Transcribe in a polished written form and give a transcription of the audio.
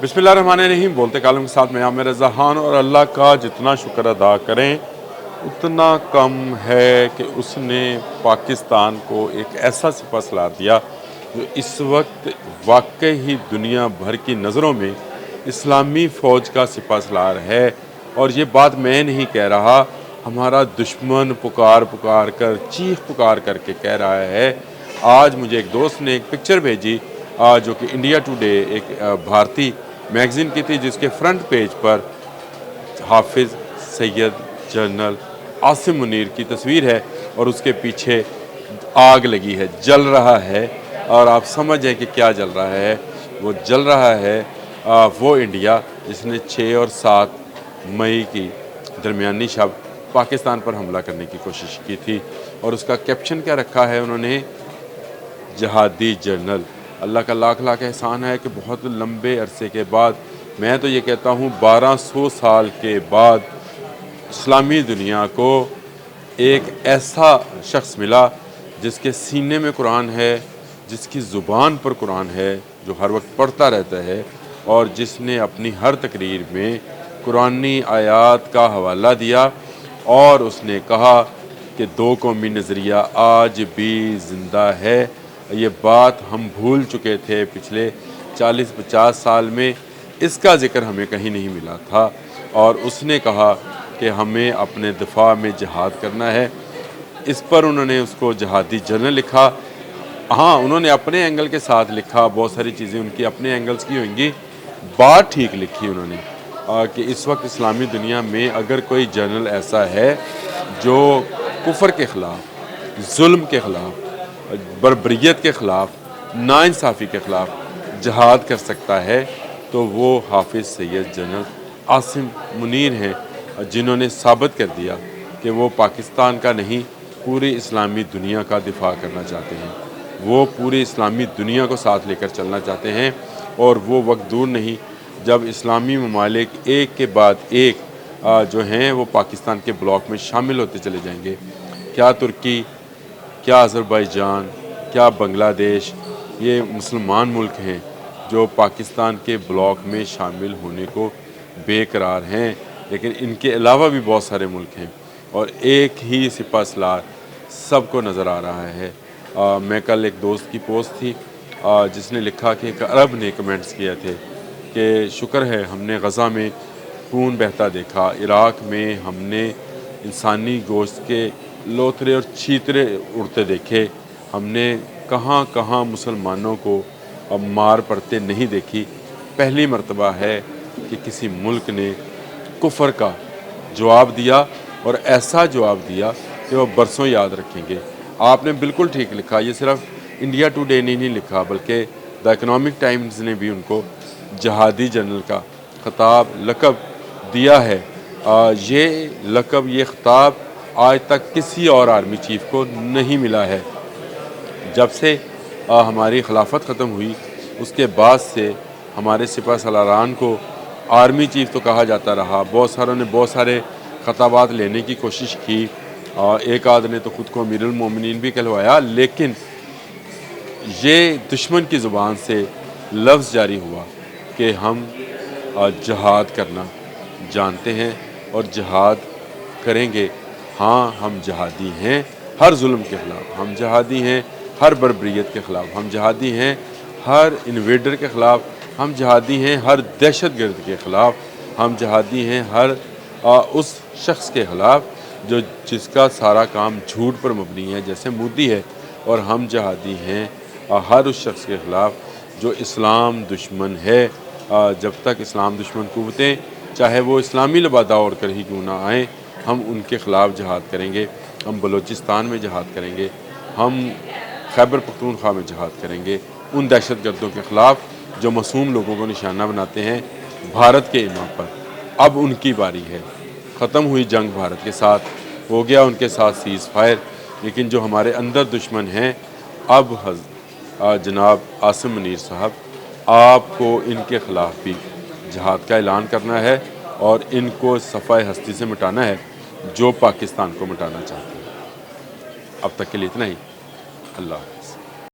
बिस्मिल्लाहिर्रहमानिर्रहीम। बोलते कालम के साथ मैं आमिर रज़ा खान। और अल्लाह का जितना शुक्र अदा करें उतना कम है कि उसने पाकिस्तान को एक ऐसा सिपह सलार दिया जो इस वक्त वाकई ही दुनिया भर की नज़रों में इस्लामी फ़ौज का सिपह सलार है। और ये बात मैं नहीं कह रहा, हमारा दुश्मन पुकार पुकार कर, चीख पुकार करके कह रहा है। आज मुझे एक दोस्त ने एक पिक्चर भेजी जो कि इंडिया टुडे एक भारतीय मैगज़ीन की थी, जिसके फ्रंट पेज पर हाफिज़ सैयद जनरल आसिम मुनीर की तस्वीर है और उसके पीछे आग लगी है, जल रहा है। और आप समझ जाएं कि क्या जल रहा है। वो जल रहा है वो इंडिया जिसने 6 और 7 मई की दरमियानी शब पाकिस्तान पर हमला करने की कोशिश की थी। और उसका कैप्शन क्या रखा है उन्होंने, जहादी जनरल। अल्लाह का लाख लाख एहसान है कि बहुत लंबे अरसे के बाद, मैं तो ये कहता हूँ 1200 साल के बाद, इस्लामी दुनिया को एक ऐसा शख्स मिला जिसके सीने में कुरान है, जिसकी ज़ुबान पर कुरान है, जो हर वक्त पढ़ता रहता है और जिसने अपनी हर तकरीर में कुरानी आयात का हवाला दिया। और उसने कहा कि 2 कौमी नज़रिया आज भी ज़िंदा है। ये बात हम भूल चुके थे पिछले 40-50 साल में, इसका ज़िक्र हमें कहीं नहीं मिला था। और उसने कहा कि हमें अपने दिफा में जिहाद करना है। इस पर उन्होंने उसको जहादी जनरल लिखा। हाँ, उन्होंने अपने एंगल के साथ लिखा, बहुत सारी चीज़ें उनकी अपने एंगल्स की होंगी। बात ठीक लिखी उन्होंने कि इस वक्त इस्लामी दुनिया में अगर कोई जनरल ऐसा है जो कुफर के ख़िलाफ़, जुल्म के ख़िलाफ़, बर्बरियत के ख़िलाफ़, नाइंसाफ़ी के ख़िलाफ़ जिहाद कर सकता है तो वो हाफिज़ सैयद जनरल आसिम मुनीर हैं, जिन्होंने साबित कर दिया कि वो पाकिस्तान का नहीं, पूरी इस्लामी दुनिया का दिफा करना चाहते हैं। वो पूरी इस्लामी दुनिया को साथ लेकर चलना चाहते हैं। और वो वक्त दूर नहीं जब इस्लामी ममालिक एक के बाद एक जो हैं वो पाकिस्तान के ब्लॉक में शामिल होते चले जाएंगे। क्या तुर्की, क्या अज़रबैजान, क्या बांग्लादेश, ये मुसलमान मुल्क हैं जो पाकिस्तान के ब्लॉक में शामिल होने को बेकरार हैं। लेकिन इनके अलावा भी बहुत सारे मुल्क हैं और एक ही सिपह सलार सबको नज़र आ रहा है। मैं कल एक दोस्त की पोस्ट थी जिसने लिखा कि एक अरब ने कमेंट्स किए थे कि शुक्र है हमने गज़ा में खून बहता देखा, इराक़ में हमने इंसानी गोश्त के लोथरे और चीतरे उड़ते देखे, हमने कहाँ कहाँ मुसलमानों को अब मार पड़ते नहीं देखी। पहली मर्तबा है कि किसी मुल्क ने कुफर का जवाब दिया और ऐसा जवाब दिया कि वह बरसों याद रखेंगे। आपने बिल्कुल ठीक लिखा, ये सिर्फ इंडिया टुडे ने नहीं लिखा बल्कि द इकनॉमिक टाइम्स ने भी उनको जहादी जनरल का खिताब लक़ब दिया है। ये लक़ब, ये खिताब आज तक किसी और आर्मी चीफ़ को नहीं मिला है। जब से हमारी खिलाफत ख़त्म हुई उसके बाद से हमारे सिपह सलारान को आर्मी चीफ़ तो कहा जाता रहा। बहुत सारों ने बहुत सारे खिताबात लेने की कोशिश की। एक आध ने तो ख़ुद को अमीरुल मोमिनीन भी कहलवाया। लेकिन ये दुश्मन की ज़ुबान से लफ्ज़ जारी हुआ कि हम जिहाद करना जानते हैं और जिहाद करेंगे। हाँ, हम जिहादी हैं हर जुल्म के ख़िलाफ़, हम जिहादी हैं हर बर्बरियत के ख़िलाफ़, हम जिहादी हैं हर इन्वेडर के ख़िलाफ़, हम जिहादी हैं हर दहशतगर्द के ख़िलाफ़, हम जिहादी हैं हर उस शख्स के ख़िलाफ़ जो जिसका सारा काम झूठ पर मबनी है, जैसे मोदी है। और हम जिहादी हैं हर उस शख्स के ख़िलाफ़ जो इस्लाम दुश्मन है। जब तक इस्लाम दुश्मन क़ुव्वतें चाहे वो इस्लामी लिबादा ओढ़ कर ही क्यों ना आएँ, हम उनके ख़िलाफ़ जिहाद करेंगे। हम बलूचिस्तान में जिहाद करेंगे, हम खैबर पख्तूनख्वा में जिहाद करेंगे उन दहशतगर्दों के ख़िलाफ़ जो मासूम लोगों को निशाना बनाते हैं भारत के इमाम पर। अब उनकी बारी है। ख़त्म हुई जंग भारत के साथ, हो गया उनके साथ सीज़ फायर। लेकिन जो हमारे अंदर दुश्मन हैं, अब जनाब आसिम मुनीर साहब, आपको इनके ख़िलाफ़ भी जिहाद का ऐलान करना है और इनको सफ़ाए हस्ती से मिटाना है जो पाकिस्तान को मिटाना चाहते हैं। अब तक के लिए इतना ही। अल्लाह।